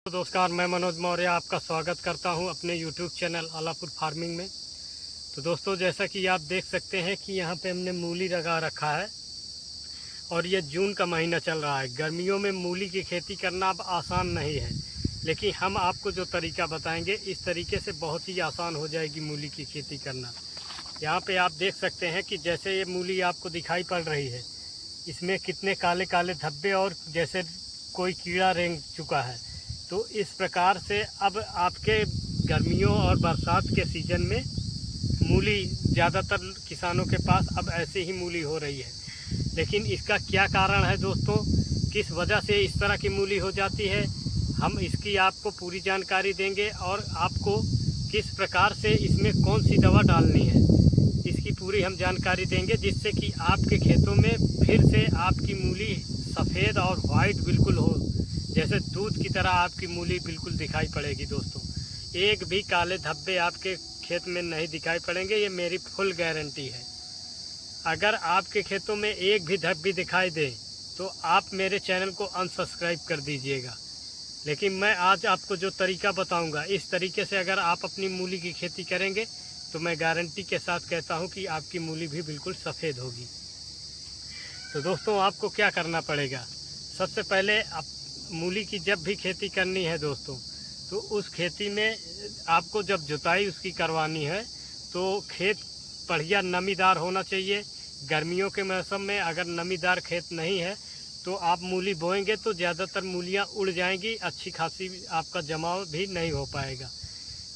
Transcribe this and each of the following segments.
नमस्कार, मैं मनोज मौर्य आपका स्वागत करता हूं अपने यूट्यूब चैनल आलापुर फार्मिंग में। तो दोस्तों, जैसा कि आप देख सकते हैं कि यहां पे हमने मूली लगा रखा है और ये जून का महीना चल रहा है। गर्मियों में मूली की खेती करना अब आसान नहीं है, लेकिन हम आपको जो तरीका बताएंगे इस तरीके से बहुत ही आसान हो जाएगी मूली की खेती करना। यहाँ पे आप देख सकते हैं कि जैसे ये मूली आपको दिखाई पड़ रही है, इसमें कितने काले काले धब्बे और जैसे कोई कीड़ा रेंग चुका है। तो इस प्रकार से अब आपके गर्मियों और बरसात के सीज़न में मूली ज़्यादातर किसानों के पास अब ऐसे ही मूली हो रही है। लेकिन इसका क्या कारण है दोस्तों, किस वजह से इस तरह की मूली हो जाती है, हम इसकी आपको पूरी जानकारी देंगे और आपको किस प्रकार से इसमें कौन सी दवा डालनी है इसकी पूरी हम जानकारी देंगे, जिससे कि आपके खेतों में फिर से आपकी मूली सफ़ेद और वाइट बिल्कुल हो, जैसे दूध की तरह आपकी मूली बिल्कुल दिखाई पड़ेगी। दोस्तों, एक भी काले धब्बे आपके खेत में नहीं दिखाई पड़ेंगे, ये मेरी फुल गारंटी है। अगर आपके खेतों में एक भी धब्बी दिखाई दे तो आप मेरे चैनल को अनसब्सक्राइब कर दीजिएगा। लेकिन मैं आज आपको जो तरीका बताऊंगा, इस तरीके से अगर आप अपनी मूली की खेती करेंगे तो मैं गारंटी के साथ कहता हूं कि आपकी मूली भी बिल्कुल सफ़ेद होगी। तो दोस्तों, आपको क्या करना पड़ेगा, सबसे पहले आप मूली की जब भी खेती करनी है दोस्तों, तो उस खेती में आपको जब जुताई उसकी करवानी है तो खेत बढ़िया नमीदार होना चाहिए। गर्मियों के मौसम में अगर नमीदार खेत नहीं है तो आप मूली बोएंगे तो ज़्यादातर मूलियाँ उड़ जाएंगी, अच्छी खासी आपका जमाव भी नहीं हो पाएगा।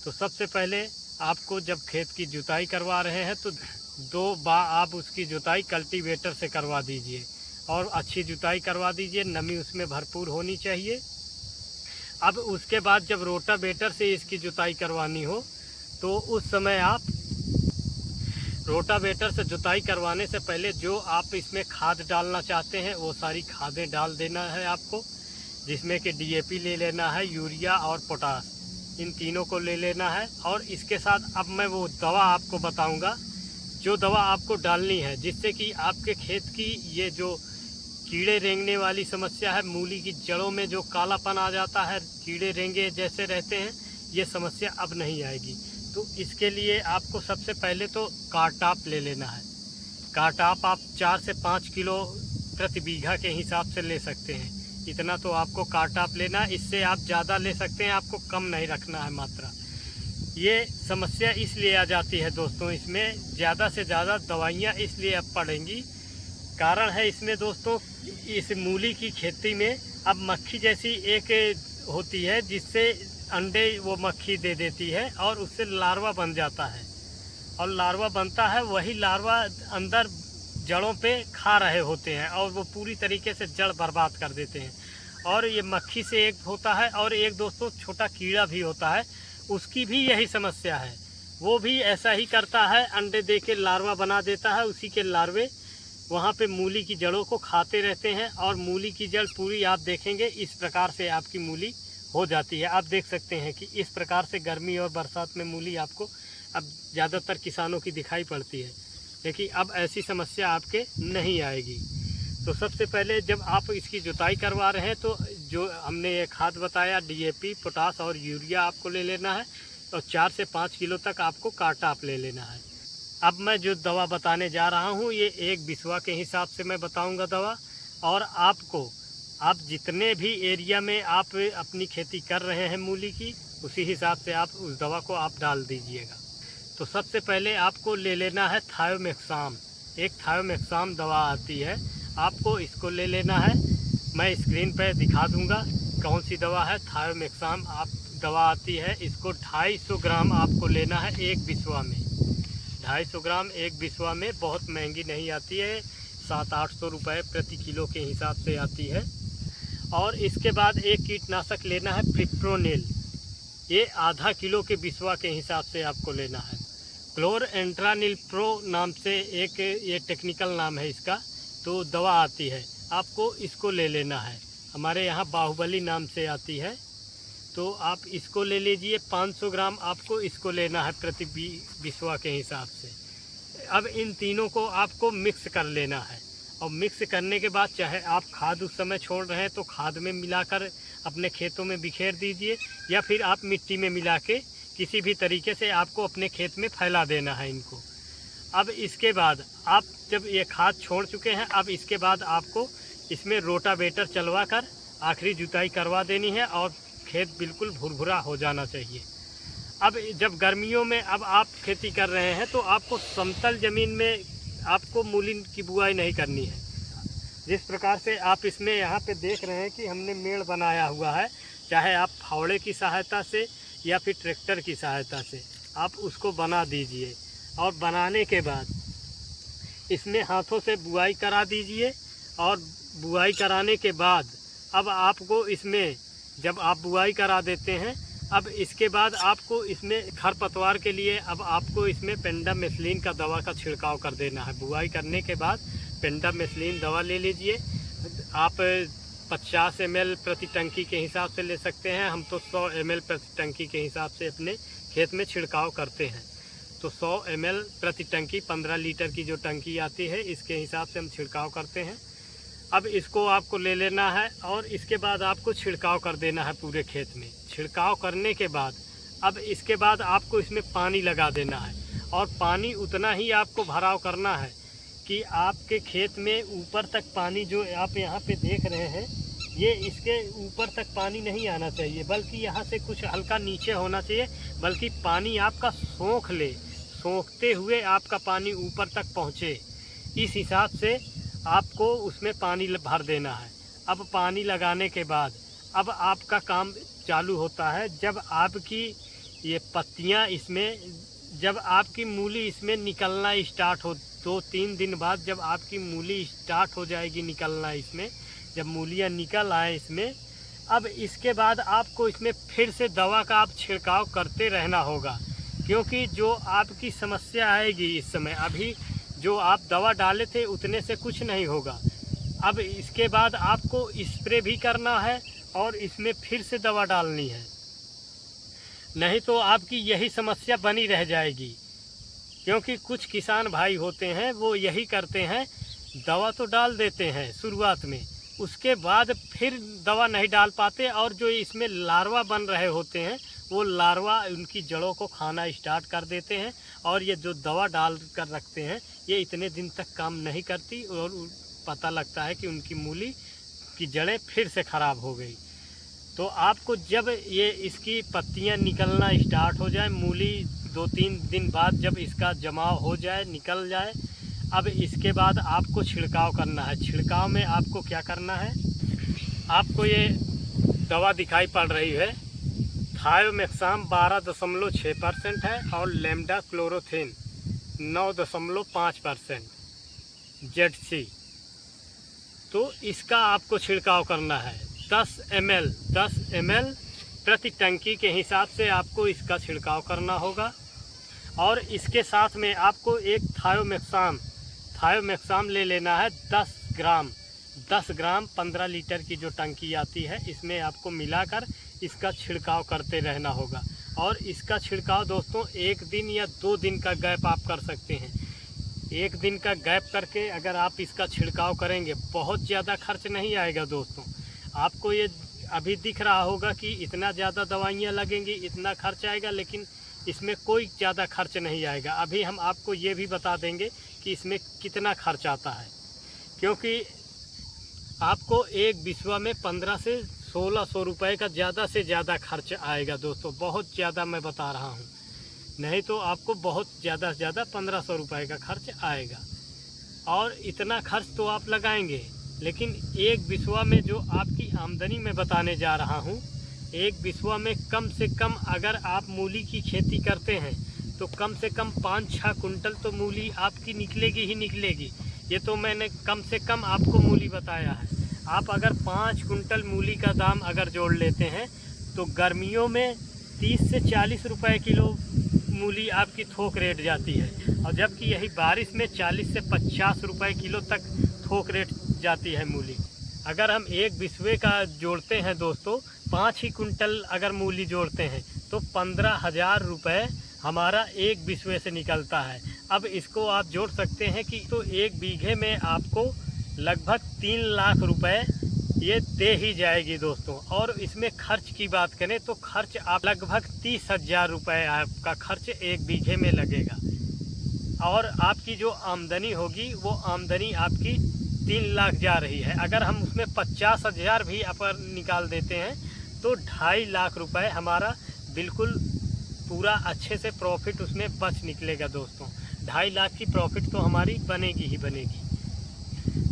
तो सबसे पहले आपको जब खेत की जुताई करवा रहे हैं तो 2 बार आप उसकी जुताई कल्टीवेटर से करवा दीजिए और अच्छी जुताई करवा दीजिए, नमी उसमें भरपूर होनी चाहिए। अब उसके बाद जब रोटावेटर से इसकी जुताई करवानी हो तो उस समय आप रोटावेटर से जुताई करवाने से पहले जो आप इसमें खाद डालना चाहते हैं वो सारी खादें डाल देना है आपको, जिसमें कि डीएपी ले लेना है, यूरिया और पोटास, इन तीनों को ले लेना है। और इसके साथ अब मैं वो दवा आपको बताऊंगा जो दवा आपको डालनी है, जिससे कि आपके खेत की ये जो कीड़े रेंगने वाली समस्या है, मूली की जड़ों में जो कालापन आ जाता है, कीड़े रेंगे जैसे रहते हैं, ये समस्या अब नहीं आएगी। तो इसके लिए आपको सबसे पहले तो कारटाप ले लेना है। कारटाप आप 4 से 5 किलो प्रति बीघा के हिसाब से ले सकते हैं, इतना तो आपको कारटाप लेना है। इससे आप ज़्यादा ले सकते हैं, आपको कम नहीं रखना है मात्रा। ये समस्या इसलिए आ जाती है दोस्तों, इसमें ज़्यादा से ज़्यादा दवाइयाँ इसलिए अब पड़ेंगी। कारण है इसमें दोस्तों, इस मूली की खेती में अब मक्खी जैसी एक होती है जिससे अंडे वो मक्खी दे देती है और उससे लार्वा बन जाता है, और लार्वा बनता है, वही लार्वा अंदर जड़ों पे खा रहे होते हैं और वो पूरी तरीके से जड़ बर्बाद कर देते हैं। और ये मक्खी से एक होता है और एक दोस्तों छोटा कीड़ा भी होता है, उसकी भी यही समस्या है, वो भी ऐसा ही करता है, अंडे दे के लार्वा बना देता है, उसी के लार्वे वहाँ पे मूली की जड़ों को खाते रहते हैं और मूली की जड़ पूरी आप देखेंगे इस प्रकार से आपकी मूली हो जाती है। आप देख सकते हैं कि इस प्रकार से गर्मी और बरसात में मूली आपको अब ज़्यादातर किसानों की दिखाई पड़ती है, लेकिन अब ऐसी समस्या आपके नहीं आएगी। तो सबसे पहले जब आप इसकी जुताई करवा रहे हैं तो जो हमने ये खाद बताया, डीएपी, पोटास और यूरिया आपको ले लेना है, और 4 से 5 किलो तक आपको कारटाप ले लेना है। अब मैं जो दवा बताने जा रहा हूँ ये 1 बिस्वा के हिसाब से मैं बताऊँगा दवा, और आपको आप जितने भी एरिया में आप अपनी खेती कर रहे हैं मूली की, उसी हिसाब से आप उस दवा को आप डाल दीजिएगा। तो सबसे पहले आपको ले लेना है थायोमेक्साम। एक थायोमेक्साम दवा आती है, आपको इसको ले लेना है। मैं स्क्रीन पर दिखा दूंगा कौन सी दवा है। थायोमेक्साम आप दवा आती है, इसको 250 ग्राम आपको लेना है 1 बिस्वा में। 250 ग्राम 1 बिस्वा में, बहुत महंगी नहीं आती है, 700-800 रुपये प्रति किलो के हिसाब से आती है। और इसके बाद एक कीटनाशक लेना है प्रिप्रोनिल, ये आधा किलो के बिस्वा के हिसाब से आपको लेना है। क्लोरएंट्रानिल प्रो नाम से एक ये टेक्निकल नाम है इसका, तो दवा आती है, आपको इसको ले लेना है। हमारे यहाँ बाहुबली नाम से आती है, तो आप इसको ले लीजिए। 500 ग्राम आपको इसको लेना है प्रति बिस्वा के हिसाब से। अब इन तीनों को आपको मिक्स कर लेना है, और मिक्स करने के बाद चाहे आप खाद उस समय छोड़ रहे हैं तो खाद में मिलाकर अपने खेतों में बिखेर दीजिए, या फिर आप मिट्टी में मिला के किसी भी तरीके से आपको अपने खेत में फैला देना है इनको। अब इसके बाद आप जब ये खाद छोड़ चुके हैं, अब इसके बाद आपको इसमें रोटावेटर चलवा कर आखिरी जुताई करवा देनी है और खेत बिल्कुल भुरभुरा हो जाना चाहिए। अब जब गर्मियों में अब आप खेती कर रहे हैं तो आपको समतल ज़मीन में आपको मूली की बुआई नहीं करनी है। जिस प्रकार से आप इसमें यहाँ पे देख रहे हैं कि हमने मेड़ बनाया हुआ है, चाहे आप फावड़े की सहायता से या फिर ट्रैक्टर की सहायता से आप उसको बना दीजिए, और बनाने के बाद इसमें हाथों से बुआई करा दीजिए। और बुआई कराने के बाद अब आपको इसमें जब आप बुआई करा देते हैं, अब इसके बाद आपको इसमें खरपतवार के लिए अब आपको इसमें पेंडामेथलिन का दवा का छिड़काव कर देना है। बुआई करने के बाद पेंडामेथलिन दवा ले लीजिए। आप 50 ml प्रति टंकी के हिसाब से ले सकते हैं, हम तो 100 ml प्रति टंकी के हिसाब से अपने खेत में छिड़काव करते हैं। तो 100 ml प्रति टंकी 15 लीटर की जो टंकी आती है, इसके हिसाब से हम छिड़काव करते हैं। अब इसको आपको ले लेना है और इसके बाद आपको छिड़काव कर देना है पूरे खेत में। छिड़काव करने के बाद अब इसके बाद आपको इसमें पानी लगा देना है, और पानी उतना ही आपको भराव करना है कि आपके खेत में ऊपर तक पानी, जो आप यहाँ पे देख रहे हैं, ये इसके ऊपर तक पानी नहीं आना चाहिए, बल्कि यहाँ से कुछ हल्का नीचे होना चाहिए, बल्कि पानी आपका सोख ले, सोखते हुए आपका पानी ऊपर तक पहुँचे, इस हिसाब से आपको उसमें पानी भर देना है। अब पानी लगाने के बाद अब आपका काम चालू होता है। जब आपकी ये पत्तियाँ इसमें, जब आपकी मूली इसमें निकलना स्टार्ट हो, 2-3 दिन बाद जब आपकी मूली स्टार्ट हो जाएगी निकलना इसमें, जब मूलियाँ निकल आए इसमें, अब इसके बाद आपको इसमें फिर से दवा का आप छिड़काव करते रहना होगा, क्योंकि जो आपकी समस्या आएगी इस समय, अभी जो आप दवा डाले थे उतने से कुछ नहीं होगा। अब इसके बाद आपको स्प्रे भी करना है और इसमें फिर से दवा डालनी है, नहीं तो आपकी यही समस्या बनी रह जाएगी। क्योंकि कुछ किसान भाई होते हैं वो यही करते हैं, दवा तो डाल देते हैं शुरुआत में, उसके बाद फिर दवा नहीं डाल पाते, और जो इसमें लार्वा बन रहे होते हैं वो लार्वा उनकी जड़ों को खाना स्टार्ट कर देते हैं, और ये जो दवा डाल कर रखते हैं ये इतने दिन तक काम नहीं करती, और पता लगता है कि उनकी मूली की जड़ें फिर से ख़राब हो गई। तो आपको जब ये इसकी पत्तियां निकलना स्टार्ट हो जाए, मूली 2-3 दिन बाद जब इसका जमाव हो जाए, निकल जाए, अब इसके बाद आपको छिड़काव करना है। छिड़काव में आपको क्या करना है, आपको ये दवा दिखाई पड़ रही है, थायोमेक्साम 12.6% है और लैम्डा क्लोरोथिन 9.5% ZC। तो इसका आपको छिड़काव करना है 10 ml प्रति टंकी के हिसाब से आपको इसका छिड़काव करना होगा। और इसके साथ में आपको एक थायोमेक्साम ले लेना है 10 ग्राम 15 लीटर की जो टंकी आती है, इसमें आपको मिलाकर इसका छिड़काव करते रहना होगा। और इसका छिड़काव दोस्तों 1 दिन या 2 दिन का गैप आप कर सकते हैं। 1 दिन का गैप करके अगर आप इसका छिड़काव करेंगे, बहुत ज़्यादा खर्च नहीं आएगा दोस्तों। आपको ये अभी दिख रहा होगा कि इतना ज़्यादा दवाइयाँ लगेंगी, इतना खर्च आएगा, लेकिन इसमें कोई ज़्यादा खर्च नहीं आएगा। अभी हम आपको ये भी बता देंगे कि इसमें कितना खर्च आता है, क्योंकि आपको एक बिस्वा में 1500 से 1600 रुपये का ज़्यादा से ज़्यादा खर्च आएगा दोस्तों। बहुत ज़्यादा मैं बता रहा हूँ, नहीं तो आपको बहुत ज़्यादा से ज़्यादा 1500 रुपये का खर्च आएगा। और इतना खर्च तो आप लगाएंगे, लेकिन एक बिस्वा में जो आपकी आमदनी मैं बताने जा रहा हूँ, एक बिस्वा में कम से कम अगर आप मूली की खेती करते हैं तो कम से कम 5-6 कुंटल तो मूली आपकी निकलेगी ही निकलेगी। ये तो मैंने कम से कम आपको मूली बताया है। आप अगर 5 कुंटल मूली का दाम अगर जोड़ लेते हैं तो गर्मियों में 30 से 40 रुपए किलो मूली आपकी थोक रेट जाती है, और जबकि यही बारिश में 40 से 50 रुपए किलो तक थोक रेट जाती है मूली। अगर हम एक बिस्वे का जोड़ते हैं दोस्तों, 5 ही कुंटल अगर मूली जोड़ते हैं तो 15,000 रुपये हमारा एक बिस्वे से निकलता है। अब इसको आप जोड़ सकते हैं कि तो 1 बीघे में आपको लगभग 3 लाख रुपए ये दे ही जाएगी दोस्तों। और इसमें खर्च की बात करें तो खर्च आप लगभग 30,000 रुपये आपका खर्च 1 बीघे में लगेगा। और आपकी जो आमदनी होगी वो आमदनी आपकी 3 लाख जा रही है। अगर हम उसमें 50,000 भी अपन निकाल देते हैं तो 2.5 लाख रुपए हमारा बिल्कुल पूरा अच्छे से प्रॉफिट उसमें बच निकलेगा दोस्तों। 2.5 लाख की प्रॉफिट तो हमारी बनेगी ही बनेगी।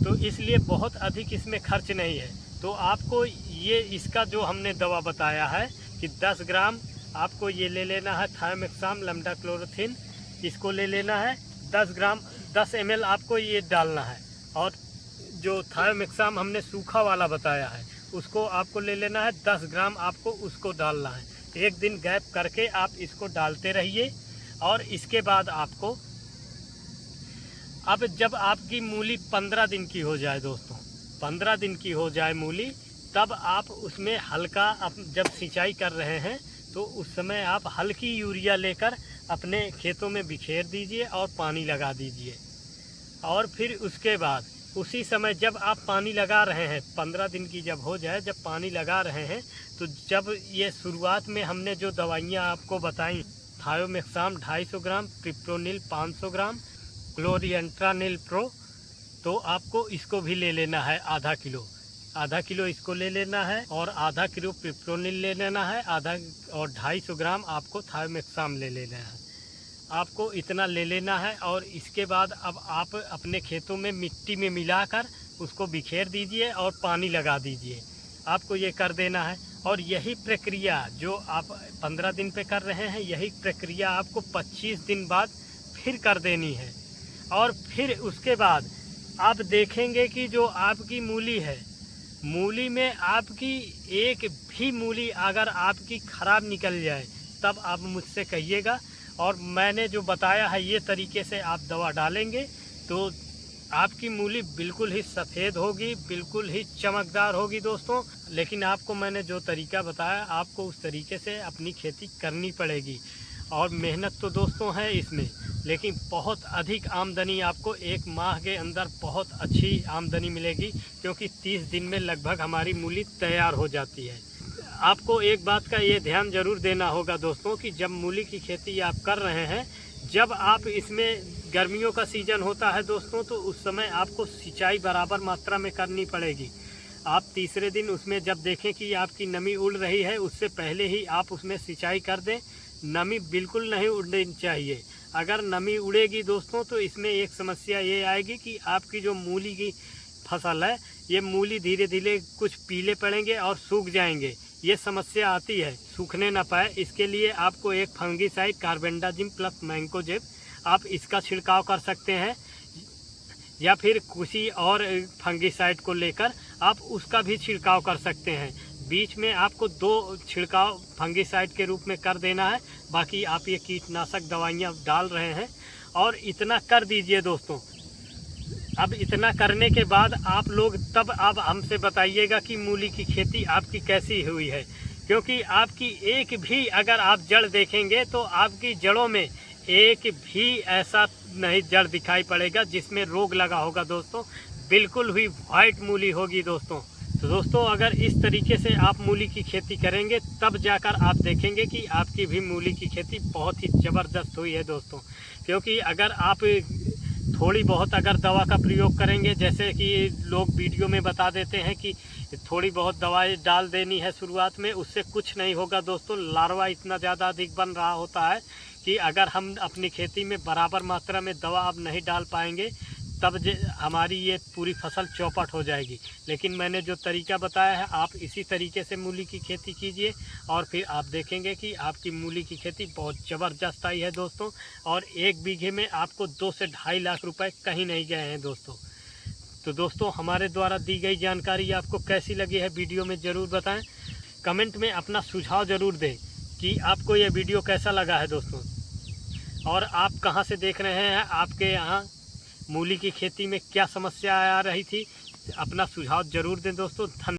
तो इसलिए बहुत अधिक इसमें खर्च नहीं है। तो आपको ये इसका जो हमने दवा बताया है कि 10 ग्राम आपको ये ले लेना है थायोमेक्साम लैम्डा क्लोरोथिन, इसको ले लेना है 10 ग्राम 10 ml आपको ये डालना है। और जो थायोमेक्साम हमने सूखा वाला बताया है उसको आपको ले लेना है 10 ग्राम, आपको उसको डालना है। 1 दिन गैप करके आप इसको डालते रहिए। और इसके बाद आपको अब जब आपकी मूली 15 दिन की हो जाए दोस्तों, 15 दिन की हो जाए मूली, तब आप उसमें हल्का जब सिंचाई कर रहे हैं तो उस समय आप हल्की यूरिया लेकर अपने खेतों में बिखेर दीजिए और पानी लगा दीजिए। और फिर उसके बाद उसी समय जब आप पानी लगा रहे हैं, 15 दिन की जब हो जाए, जब पानी लगा रहे हैं, तो जब ये शुरुआत में हमने जो दवाइयाँ आपको बताई, थायोमेक्साम 250 ग्राम, प्रिप्रोनिल 500 ग्राम, क्लोरिएंट्रानिल प्रो, तो आपको इसको भी ले लेना है आधा किलो इसको ले लेना है। और आधा किलो प्रिप्रोनिल ले लेना है, और 250 ग्राम आपको थायोमेक्साम ले लेना है। आपको इतना ले लेना है। और इसके बाद अब आप अपने खेतों में मिट्टी में मिलाकर उसको बिखेर दीजिए और पानी लगा दीजिए। आपको ये कर देना है। और यही प्रक्रिया जो आप 15 दिन पे कर रहे हैं, यही प्रक्रिया आपको 25 दिन बाद फिर कर देनी है। और फिर उसके बाद आप देखेंगे कि जो आपकी मूली है, मूली में आपकी एक भी मूली अगर आपकी ख़राब निकल जाए तब आप मुझसे कहिएगा। और मैंने जो बताया है ये तरीके से आप दवा डालेंगे तो आपकी मूली बिल्कुल ही सफ़ेद होगी, बिल्कुल ही चमकदार होगी दोस्तों। लेकिन आपको मैंने जो तरीका बताया, आपको उस तरीके से अपनी खेती करनी पड़ेगी। और मेहनत तो दोस्तों है इसमें, लेकिन बहुत अधिक आमदनी आपको 1 माह के अंदर बहुत अच्छी आमदनी मिलेगी, क्योंकि 30 दिन में लगभग हमारी मूली तैयार हो जाती है। आपको एक बात का ये ध्यान जरूर देना होगा दोस्तों कि जब मूली की खेती आप कर रहे हैं, जब आप इसमें गर्मियों का सीज़न होता है दोस्तों, तो उस समय आपको सिंचाई बराबर मात्रा में करनी पड़ेगी। आप तीसरे दिन उसमें जब देखें कि आपकी नमी उड़ रही है, उससे पहले ही आप उसमें सिंचाई कर दें। नमी बिल्कुल नहीं उड़नी चाहिए। अगर नमी उड़ेगी दोस्तों तो इसमें एक समस्या ये आएगी कि आपकी जो मूली की फसल है, ये मूली धीरे धीरे कुछ पीले पड़ेंगे और सूख जाएंगे। ये समस्या आती है, सूखने ना पाए। इसके लिए आपको एक फंगीसाइड कार्बेंडाजिम प्लस मैंकोजेब, आप इसका छिड़काव कर सकते हैं। या फिर किसी और फंगीसाइड को लेकर आप उसका भी छिड़काव कर सकते हैं। बीच में आपको 2 छिड़काव फंगीसाइड के रूप में कर देना है। बाकी आप ये कीटनाशक दवाइयाँ डाल रहे हैं। और इतना कर दीजिए दोस्तों। अब इतना करने के बाद आप लोग तब आप हमसे बताइएगा कि मूली की खेती आपकी कैसी हुई है। क्योंकि आपकी एक भी अगर आप जड़ देखेंगे तो आपकी जड़ों में एक भी ऐसा नहीं जड़ दिखाई पड़ेगा जिसमें रोग लगा होगा दोस्तों। बिल्कुल हुई वाइट मूली होगी दोस्तों। तो दोस्तों अगर इस तरीके से आप मूली की खेती करेंगे तब जाकर आप देखेंगे कि आपकी भी मूली की खेती बहुत ही ज़बरदस्त हुई है दोस्तों। क्योंकि अगर आप थोड़ी बहुत अगर दवा का प्रयोग करेंगे, जैसे कि लोग वीडियो में बता देते हैं कि थोड़ी बहुत दवाई डाल देनी है शुरुआत में, उससे कुछ नहीं होगा दोस्तों। लार्वा इतना ज़्यादा अधिक बन रहा होता है कि अगर हम अपनी खेती में बराबर मात्रा में दवा अब नहीं डाल पाएंगे तब हमारी ये पूरी फसल चौपट हो जाएगी। लेकिन मैंने जो तरीका बताया है, आप इसी तरीके से मूली की खेती कीजिए और फिर आप देखेंगे कि आपकी मूली की खेती बहुत ज़बरदस्त आई है दोस्तों। और 1 बीघे में आपको 2 से 2.5 लाख रुपए कहीं नहीं गए हैं दोस्तों। तो दोस्तों हमारे द्वारा दी गई जानकारी आपको कैसी लगी है वीडियो में ज़रूर बताएं। कमेंट में अपना सुझाव ज़रूर दें कि आपको ये वीडियो कैसा लगा है दोस्तों। और आप कहाँ से देख रहे हैं, आपके यहाँ मूली की खेती में क्या समस्या आ रही थी, अपना सुझाव ज़रूर दें दोस्तों। धन्यवाद।